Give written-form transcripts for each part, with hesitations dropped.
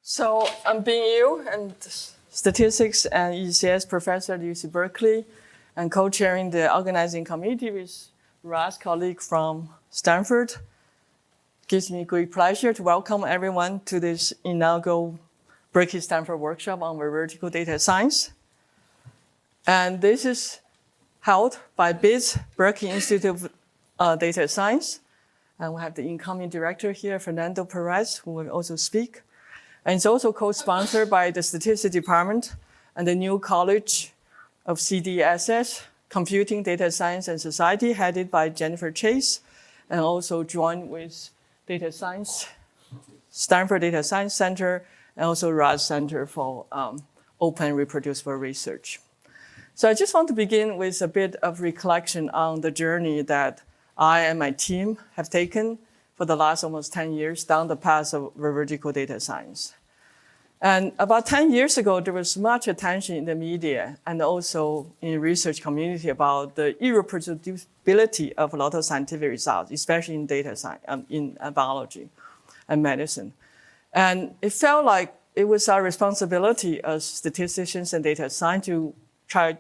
So I'm Bing Yu, and statistics and ECS professor at UC Berkeley, and co-chairing the organizing committee with Russ, colleague from Stanford. Gives me great pleasure to welcome everyone to this inaugural Berkeley-Stanford Workshop on Veridical Data Science. And this is held by BIDS, Berkeley Institute of Data Science. And we have the incoming director here, Fernando Perez, who will also speak. And it's also co-sponsored by the Statistics Department and the new College of CDSS, Computing, Data Science, and Society, headed by Jennifer Chase, and also joined with Data Science, Stanford Data Science Center, and also Russ Center for Open Reproducible Research. So I just want to begin with a bit of recollection on the journey that I and my team have taken for the last almost 10 years down the path of veridical data science. And about 10 years ago, there was much attention in the media and also in the research community about the irreproducibility of a lot of scientific results, especially in data science, in biology and medicine. And it felt like it was our responsibility as statisticians and data scientists to try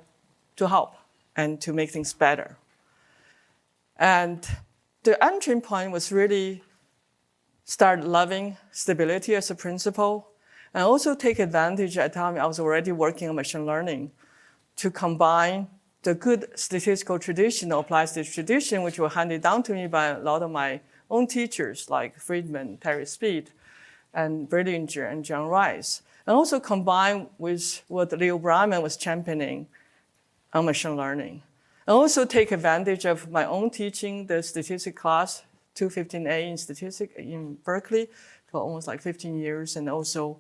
to help and to make things better. And the entry point was really start loving stability as a principle, and also take advantage at the time I was already working on machine learning to combine the good statistical tradition, or applied statistics tradition, which were handed down to me by a lot of my own teachers like Friedman, Terry Speed, and Berlinger, and John Rice, and also combine with what Leo Breiman was championing on machine learning. And also take advantage of my own teaching the statistics class, 215A in statistics in Berkeley for almost like 15 years, and also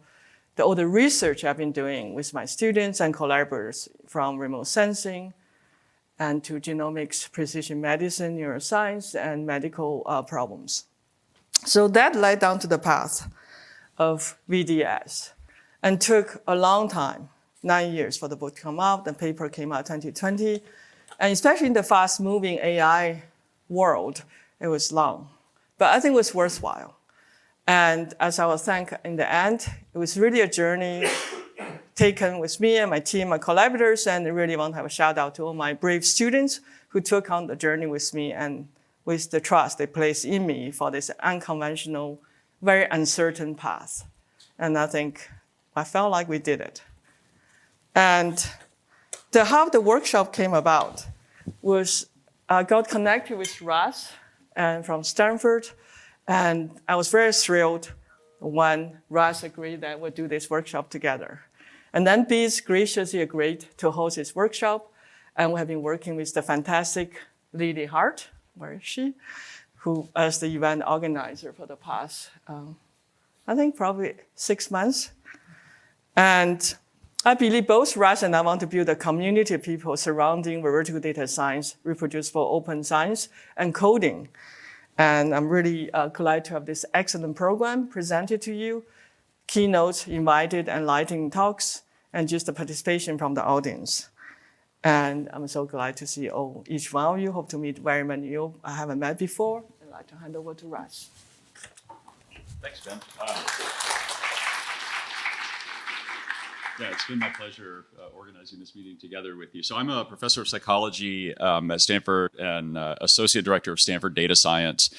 all the research I've been doing with my students and collaborators from remote sensing and to genomics, precision medicine, neuroscience, and medical problems. So that led down to the path of VDS and took a long time, 9 years for the book to come out. The paper came out 2020. And especially in the fast-moving AI world, it was long. But I think it was worthwhile. And as I will thank in the end, it was really a journey taken with me and my team, my collaborators, and I really want to have a shout out to all my brave students who took on the journey with me and with the trust they placed in me for this unconventional, very uncertain path. And I think I felt like we did it. And how the workshop came about was I got connected with Russ and from Stanford, and I was very thrilled when Russ agreed that we'll do this workshop together. And then BIDS graciously agreed to host this workshop, and we have been working with the fantastic Lily Hart, where is she, who as the event organizer for the past, I think probably 6 months. And I believe both Russ and I want to build a community of people surrounding veridical data science, reproducible open science, and coding. And I'm really glad to have this excellent program presented to you, keynotes, invited, enlightening talks, and just the participation from the audience. And I'm so glad to see each one of you. Hope to meet very many of you I haven't met before. I'd like to hand over to Russ. Thanks, Ben. Yeah, it's been my pleasure organizing this meeting together with you. So I'm a professor of psychology at Stanford and associate director of Stanford Data Science.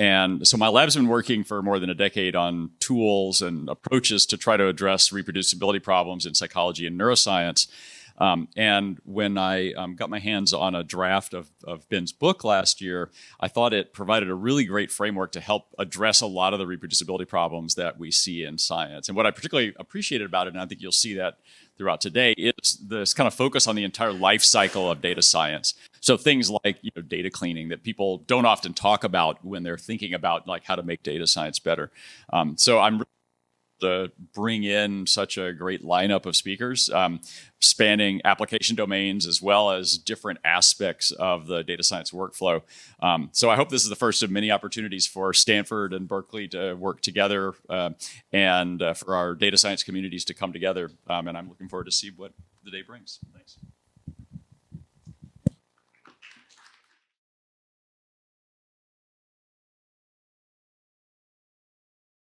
And so my lab's been working for more than a decade on tools and approaches to try to address reproducibility problems in psychology and neuroscience. And when I got my hands on a draft of Ben's book last year, I thought it provided a really great framework to help address a lot of the reproducibility problems that we see in science. And what I particularly appreciated about it, and I think you'll see that throughout today, is this kind of focus on the entire life cycle of data science. So things like data cleaning that people don't often talk about when they're thinking about like how to make data science better. So I'm to bring in such a great lineup of speakers, spanning application domains as well as different aspects of the data science workflow. So I hope this is the first of many opportunities for Stanford and Berkeley to work together and for our data science communities to come together. And I'm looking forward to see what the day brings. Thanks.